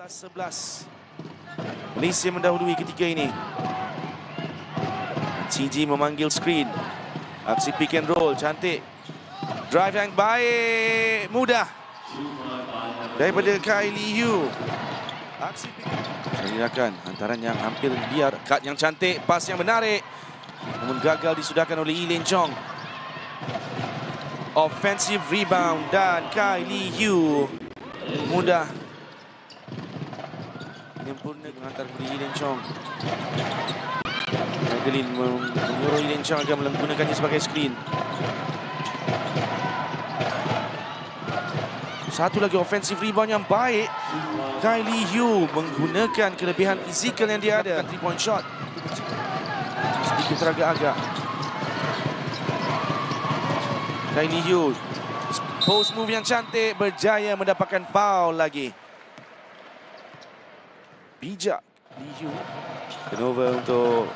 11. Malaysia mendahului ketika ini. Ciji memanggil screen. Aksi pick and roll cantik. Drive yang baik, mudah daripada Kylie Yu. Aksi pick akan hantaran yang hampir liar. Cut yang cantik, pas yang menarik, namun gagal disudahkan oleh Lee Len Chong. Offensive rebound dan Kylie Yu mudah menyempurna menghantar kepada Lee Len Chong. Madeline menyuruh Lee Len Chong agar menggunakannya sebagai screen. Satu lagi offensive rebound yang baik. Kylie Yu menggunakan kelebihan fizikal yang dia ada. 3-point shot. Sedikit teragak-agak. Kylie Yu post move yang cantik, berjaya mendapatkan foul lagi. Bijak Lee Yu. Turnover untuk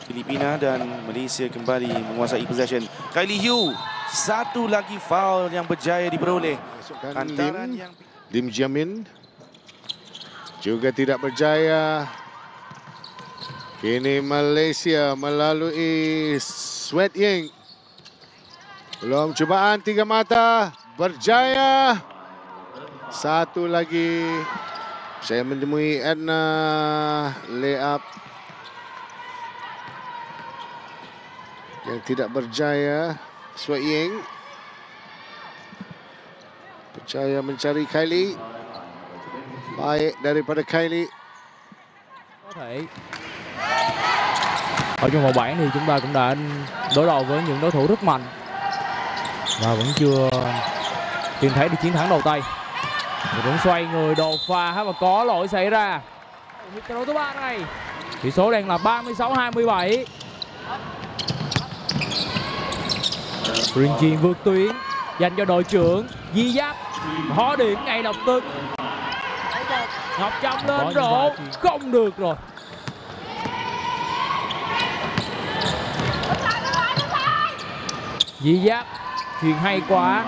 Filipina dan Malaysia kembali menguasai possession. Kylie Yu, satu lagi foul yang berjaya diperoleh. Lim Jiamin juga tidak berjaya. Kini Malaysia melalui Sweat Ying. Belum cubaan tiga mata, berjaya. Satu lagi. Saya menemui Edna layup yang tidak berjaya. Sweat Ying berjaya mencari Kylie. Baik daripada Kylie. Có thể ở trong vòng bảng thì chúng ta cũng đã đối đầu với những đối thủ rất mạnh và vẫn chưa tìm thấy được chiến thắng đầu tay. Vẫn xoay người đột phá và có lỗi xảy ra. Hiệp trận đấu thứ 3 này, tỷ số đang là 36-27. Rin Chiên vượt tuyến dành cho đội trưởng Di Giáp, khó điểm ngay lập tức. Ngọc Trâm lên rổ, không được rồi. Di Giáp chuyền hay quá.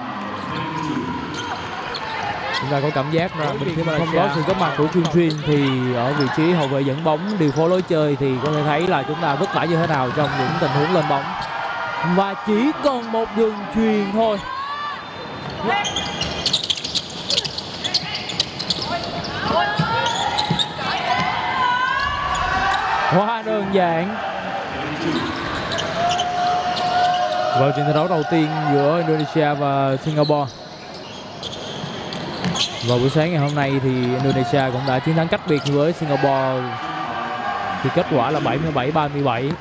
Chúng ta có cảm giác là bên phía không có sự góp mặt của Chuyên Chuyên thì ở vị trí hậu vệ dẫn bóng điều phối lối chơi thì có thể thấy là chúng ta vất vả như thế nào trong những tình huống lên bóng. Và chỉ còn một đường chuyền thôi. Quá đơn giản. Vào trận thi đấu đầu tiên giữa Indonesia và Singapore. Vào buổi sáng ngày hôm nay thì Indonesia cũng đã chiến thắng cách biệt với Singapore thì kết quả là 77-37.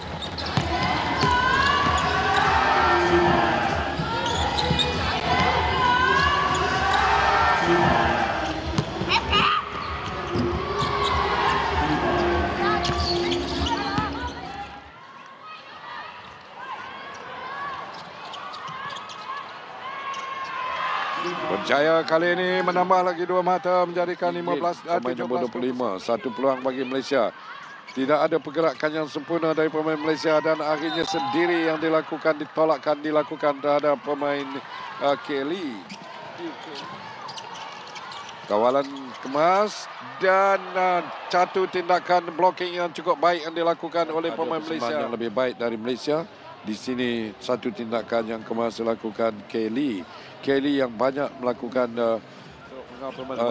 Berjaya kali ini menambah lagi dua mata menjadikan 15-25. Satu peluang bagi Malaysia. Tidak ada pergerakan yang sempurna dari pemain Malaysia dan akhirnya sendiri yang dilakukan terhadap pemain Kelly. Kawalan kemas dan satu tindakan blocking yang cukup baik yang dilakukan oleh pemain Malaysia. Yang lebih baik dari Malaysia. Di sini satu tindakan yang kemas dilakukan Kelly. Kelly yang banyak melakukan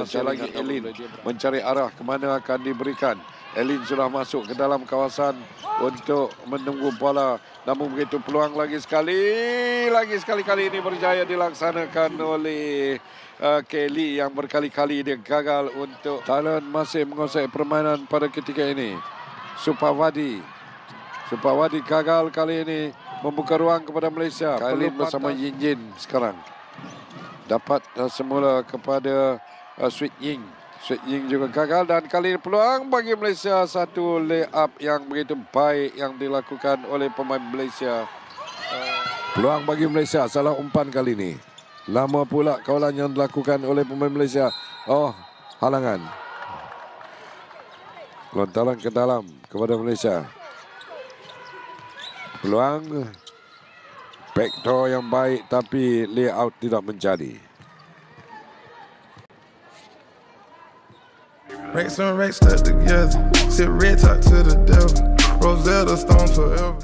sekali lagi Elin mencari arah ke mana akan diberikan. Elin sudah masuk ke dalam kawasan untuk menunggu bola. Namun begitu peluang lagi sekali ini berjaya dilaksanakan oleh Kelly yang berkali-kali dia gagal untuk. Thailand masih menguasai permainan pada ketika ini. Supawadi gagal kali ini membuka ruang kepada Malaysia. Khalid bersama Yin Jin sekarang. Dapat semula kepada Sweat Ying. Sweat Ying juga gagal dan kali ini peluang bagi Malaysia. Satu layup yang begitu baik yang dilakukan oleh pemain Malaysia. Peluang bagi Malaysia, salah umpan kali ini. Lama pula kawalan yang dilakukan oleh pemain Malaysia. Oh, halangan. Lontaran ke dalam kepada Malaysia. Peluang backdoor yang baik tapi layout tidak menjadi. Racks and racks stuck together. Sit red talk to the devil. Rosetta Stone forever.